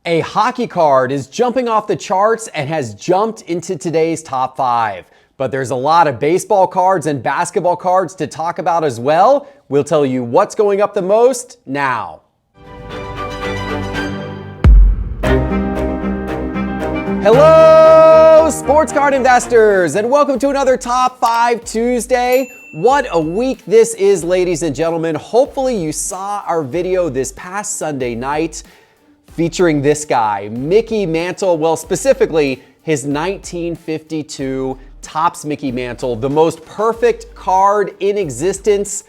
A hockey card is jumping off the charts and has jumped into today's top 5. But there's a lot of baseball cards and basketball cards to talk about as well. We'll tell you what's going up the most now. Hello, sports card investors, and welcome to another Top 5 Tuesday. What a week this is, ladies and gentlemen. Hopefully you saw our video this past Sunday night featuring this guy, Mickey Mantle. Well, specifically his 1952 Topps Mickey Mantle, the most perfect card in existence,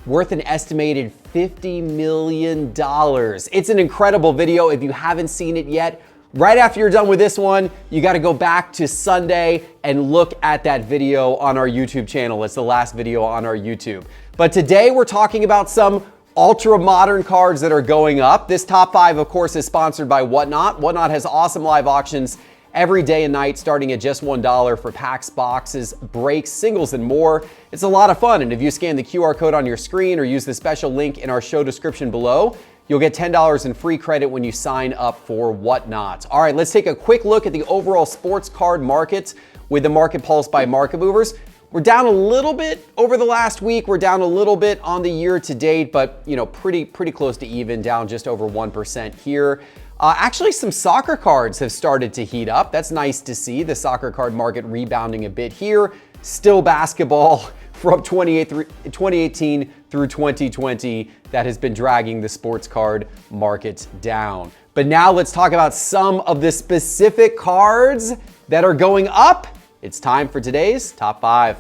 worth an estimated $50 million. It's an incredible video. If you haven't seen it yet, right after you're done with this one, you got to go back to Sunday and look at that video on our YouTube channel. It's the last video on our YouTube. But today we're talking about some ultra modern cards that are going up. This top 5, of course, is sponsored by Whatnot. Whatnot has awesome live auctions every day and night, starting at just $1 for packs, boxes, breaks, singles, and more. It's a lot of fun, and if you scan the QR code on your screen or use the special link in our show description below, you'll get $10 in free credit when you sign up for Whatnot. All right, let's take a quick look at the overall sports card market with the Market Pulse by Market Movers. We're down a little bit over the last week. We're down a little bit on the year to date, but pretty close to even, down just over 1% here. Actually, some soccer cards have started to heat up. That's nice to see. The soccer card market rebounding a bit here. Still basketball from 2018 through 2020 that has been dragging the sports card market down. But now let's talk about some of the specific cards that are going up. It's time for today's top 5.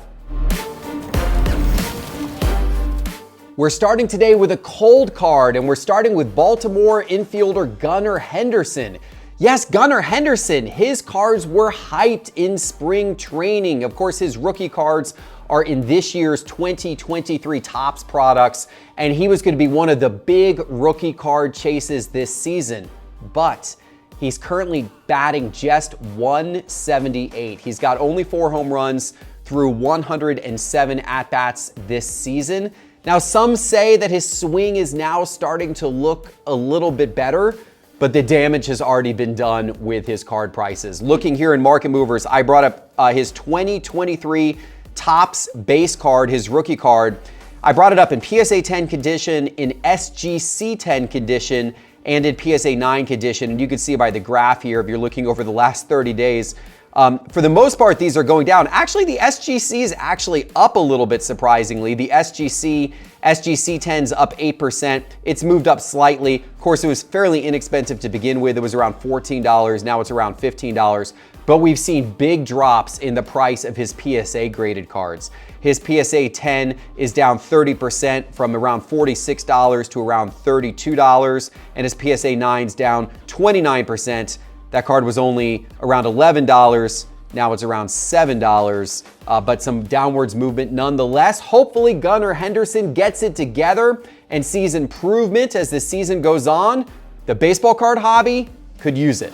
We're starting today with a cold card, and we're starting with Baltimore infielder Gunnar Henderson. Yes, Gunnar Henderson, his cards were hyped in spring training. Of course, his rookie cards are in this year's 2023 Topps products, and he was going to be one of the big rookie card chases this season. But he's currently batting just .178. He's got only 4 home runs through 107 at-bats this season. Now, some say that his swing is now starting to look a little bit better, but the damage has already been done with his card prices. Looking here in Market Movers, I brought up his 2023 Topps base card, his rookie card. I brought it up in PSA 10 condition, in SGC 10 condition, and in PSA 9 condition. And you can see by the graph here, if you're looking over the last 30 days, for the most part, these are going down. Actually, the SGC is actually up a little bit, surprisingly. The SGC 10's up 8%. It's moved up slightly. Of course, it was fairly inexpensive to begin with. It was around $14. Now it's around $15. But we've seen big drops in the price of his PSA graded cards. His PSA 10 is down 30% from around $46 to around $32. And his PSA 9's down 29%. That card was only around $11. Now it's around $7, but some downwards movement nonetheless. Hopefully Gunnar Henderson gets it together and sees improvement as the season goes on. The baseball card hobby could use it.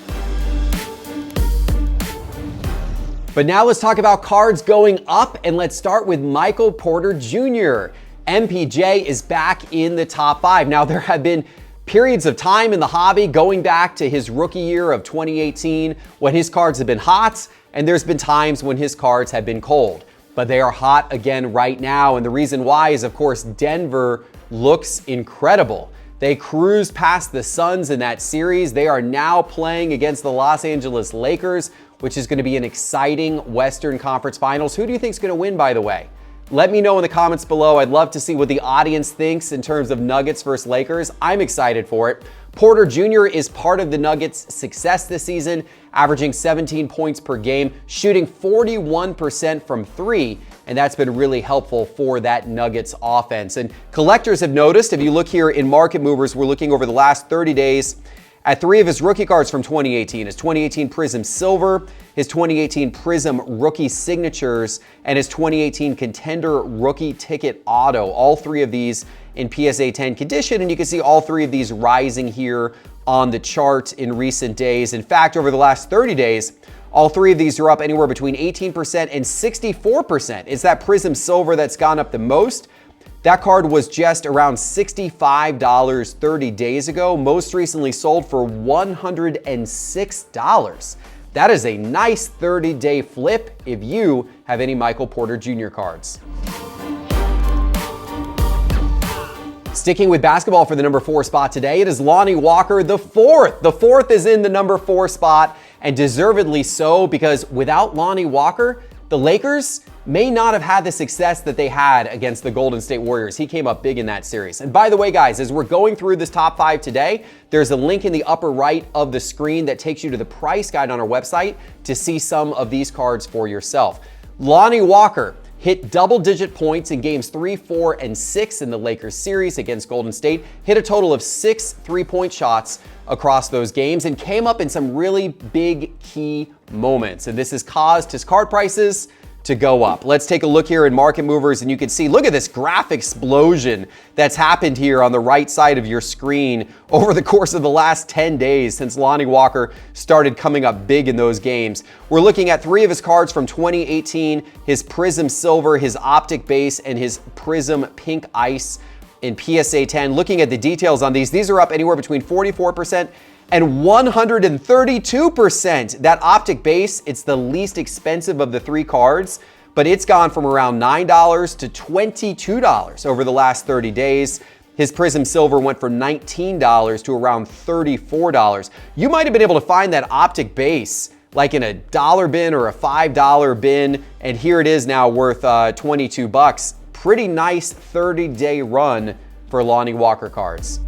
But now let's talk about cards going up, and let's start with Michael Porter Jr. MPJ is back in the top 5. Now, there have been periods of time in the hobby going back to his rookie year of 2018 when his cards have been hot, and there's been times when his cards have been cold. But they are hot again right now, and the reason why is, of course, Denver looks incredible. They cruised past the Suns in that series. They are now playing against the Los Angeles Lakers, which is going to be an exciting Western Conference Finals. Who do you think is going to win, by the way? Let me know in the comments below. I'd love to see what the audience thinks in terms of Nuggets versus Lakers. I'm excited for it. Porter Jr. is part of the Nuggets' success this season, averaging 17 points per game, shooting 41% from 3, and that's been really helpful for that Nuggets offense. And collectors have noticed, if you look here in Market Movers, we're looking over the last 30 days at 3 of his rookie cards from 2018, his 2018 Prism Silver, his 2018 Prism Rookie Signatures, and his 2018 Contender Rookie Ticket Auto. All 3 of these in PSA 10 condition, and you can see all 3 of these rising here on the chart in recent days. In fact, over the last 30 days, all 3 of these are up anywhere between 18% and 64%. It's that Prism Silver that's gone up the most. That card was just around $65 30 days ago, most recently sold for $106. That is a nice 30-day flip if you have any Michael Porter Jr. cards. Sticking with basketball for the number 4 spot today, it is Lonnie Walker IV. The fourth is in the number 4 spot, and deservedly so, because without Lonnie Walker, the Lakers may not have had the success that they had against the Golden State Warriors. He came up big in that series. And by the way, guys, as we're going through this top 5 today, there's a link in the upper right of the screen that takes you to the price guide on our website to see some of these cards for yourself. Lonnie Walker hit double-digit points in games 3, 4, and 6 in the Lakers series against Golden State, hit a total of 6 3-point shots across those games, and came up in some really big key moments. And this has caused his card prices to go up. Let's take a look here in Market Movers, and you can see, look at this graph explosion that's happened here on the right side of your screen over the course of the last 10 days since Lonnie Walker started coming up big in those games. We're looking at 3 of his cards from 2018, his Prism Silver, his Optic Base, and his Prism Pink Ice in PSA 10. Looking at the details on these are up anywhere between 44% and 132%. That Optic Base, it's the least expensive of the 3 cards, but it's gone from around $9 to $22 over the last 30 days. His Prism Silver went from $19 to around $34. You might have been able to find that Optic Base like in a $1 bin or a $5 bin, and here it is now worth 22 bucks. Pretty nice 30-day run for Lonnie Walker cards.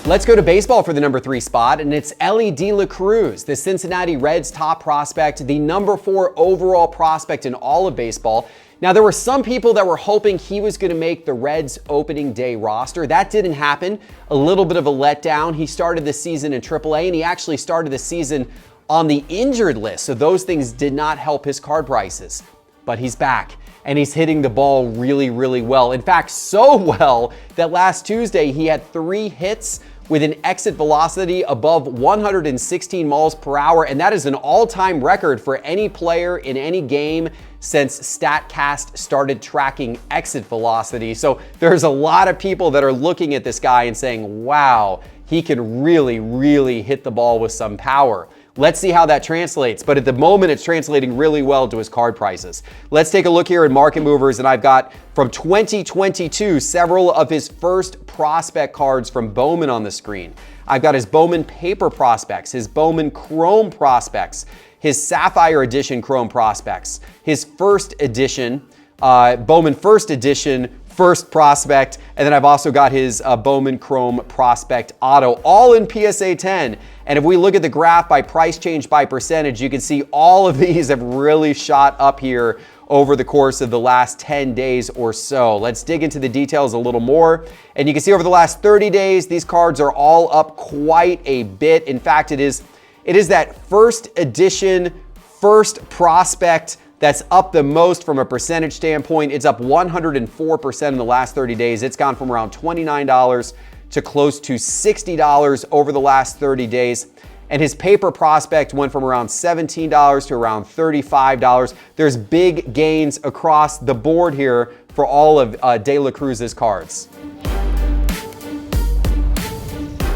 Let's go to baseball for the number 3 spot, and it's Elly De La Cruz, the Cincinnati Reds top prospect, the number 4 overall prospect in all of baseball. Now, there were some people that were hoping he was going to make the Reds opening day roster. That didn't happen. A little bit of a letdown. He started the season in AAA, and he actually started the season on the injured list, so those things did not help his card prices. But he's back, and he's hitting the ball really, really well. In fact, so well that last Tuesday he had 3 hits with an exit velocity above 116 miles per hour, and that is an all-time record for any player in any game since StatCast started tracking exit velocity. So there's a lot of people that are looking at this guy and saying, wow, he can really, really hit the ball with some power. Let's see how that translates, but at the moment it's translating really well to his card prices. Let's take a look here in Market Movers, and I've got from 2022 several of his first prospect cards from Bowman on the screen. I've got his Bowman Paper Prospects, his Bowman Chrome Prospects, his Sapphire Edition Chrome Prospects, his first edition, Bowman First Edition First Prospect, and then I've also got his Bowman Chrome Prospect Auto, all in PSA 10. And if we look at the graph by price change by percentage, you can see all of these have really shot up here over the course of the last 10 days or so. Let's dig into the details a little more. And you can see over the last 30 days, these cards are all up quite a bit. In fact, it is that first edition, first prospect that's up the most from a percentage standpoint. It's up 104% in the last 30 days. It's gone from around $29 to close to $60 over the last 30 days. And his paper prospect went from around $17 to around $35. There's big gains across the board here for all of De La Cruz's cards.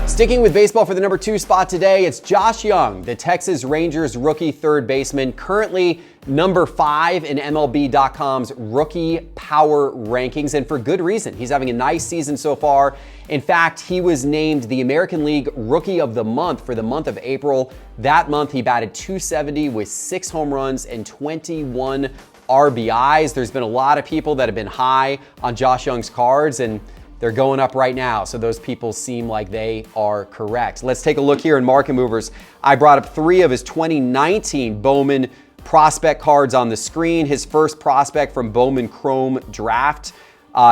Sticking with baseball for the number 2 spot today, it's Josh Jung, the Texas Rangers rookie third baseman, currently number 5 in MLB.com's rookie power rankings, and for good reason. He's having a nice season so far. In fact, he was named the American League Rookie of the Month for the month of April. That month, he batted .270 with 6 home runs and 21 RBIs. There's been a lot of people that have been high on Josh Jung's cards, and they're going up right now, so those people seem like they are correct. Let's take a look here in Market Movers. I brought up 3 of his 2019 Bowman prospect cards on the screen. His first prospect from Bowman Chrome Draft.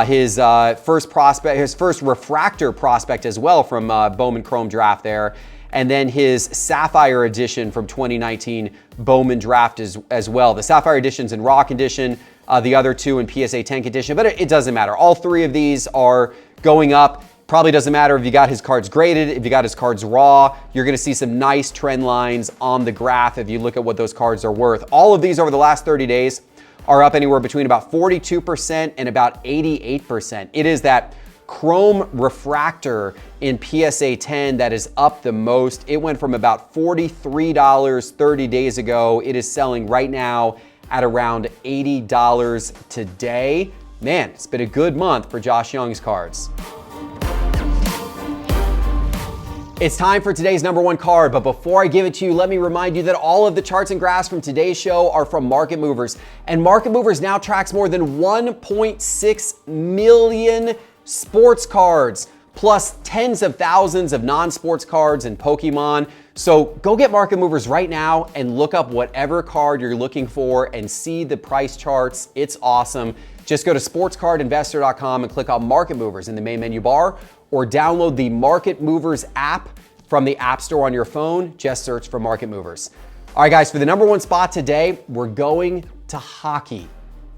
His first refractor prospect as well from Bowman Chrome Draft there. And then his Sapphire Edition from 2019 Bowman Draft as well. The Sapphire Edition's in raw condition. The other 2 in PSA 10 condition, but it doesn't matter. All 3 of these are going up. Probably doesn't matter if you got his cards graded, if you got his cards raw. You're gonna see some nice trend lines on the graph if you look at what those cards are worth. All of these over the last 30 days are up anywhere between about 42% and about 88%. It is that chrome refractor in PSA 10 that is up the most. It went from about $43 30 days ago. It is selling right now at around $80 today. Man, it's been a good month for Josh Jung's cards. It's time for today's number one card, but before I give it to you, let me remind you that all of the charts and graphs from today's show are from Market Movers, and Market Movers now tracks more than 1.6 million sports cards, plus tens of thousands of non-sports cards and Pokemon. So go get Market Movers right now and look up whatever card you're looking for and see the price charts. It's awesome. Just go to sportscardinvestor.com and click on Market Movers in the main menu bar, or download the Market Movers app from the App Store on your phone. Just search for Market Movers. All right, guys, for the number one spot today, we're going to hockey,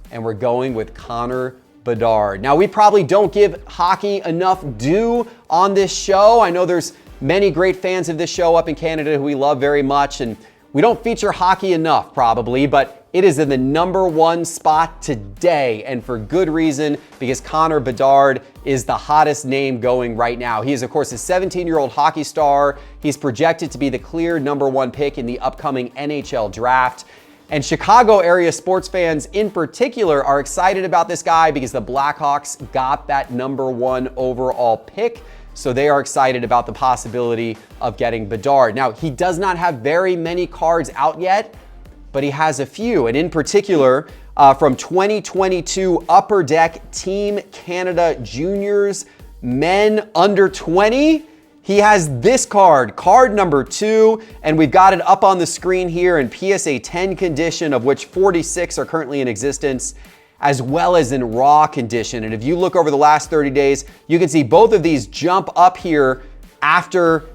and we're going with Connor Bedard. Now, we probably don't give hockey enough due on this show. I know there's many great fans of this show up in Canada who we love very much, and we don't feature hockey enough probably, but it is in the number one spot today, and for good reason, because Connor Bedard is the hottest name going right now. He is, of course, a 17-year-old hockey star. He's projected to be the clear number one pick in the upcoming NHL draft. And Chicago area sports fans in particular are excited about this guy because the Blackhawks got that number one overall pick. So they are excited about the possibility of getting Bedard. Now, he does not have very many cards out yet, but he has a few. And in particular, from 2022 Upper Deck Team Canada Juniors Men Under 20, he has this card, card number 2, and we've got it up on the screen here in PSA 10 condition, of which 46 are currently in existence, as well as in raw condition. And if you look over the last 30 days, you can see both of these jump up here after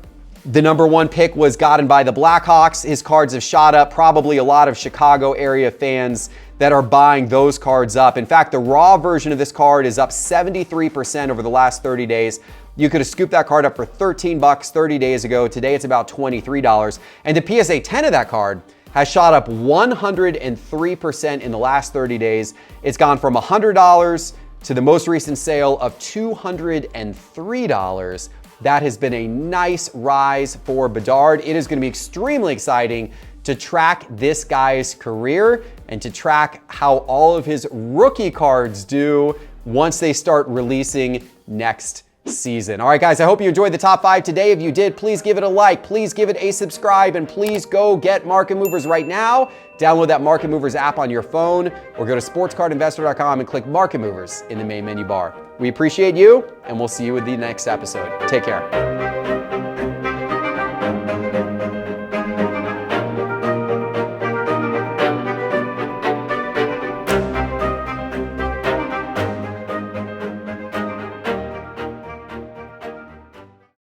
the number one pick was gotten by the Blackhawks. His cards have shot up. Probably a lot of Chicago area fans that are buying those cards up. In fact, the raw version of this card is up 73% over the last 30 days. You could have scooped that card up for $13 30 days ago. Today it's about $23. And the PSA 10 of that card has shot up 103% in the last 30 days. It's gone from $100 to the most recent sale of $203. That has been a nice rise for Bedard. It is going to be extremely exciting to track this guy's career and to track how all of his rookie cards do once they start releasing next season. All right, guys, I hope you enjoyed the top 5 today. If you did, please give it a like, please give it a subscribe, and please go get Market Movers right now. Download that Market Movers app on your phone, or go to sportscardinvestor.com and click Market Movers in the main menu bar. We appreciate you, and we'll see you in the next episode. Take care.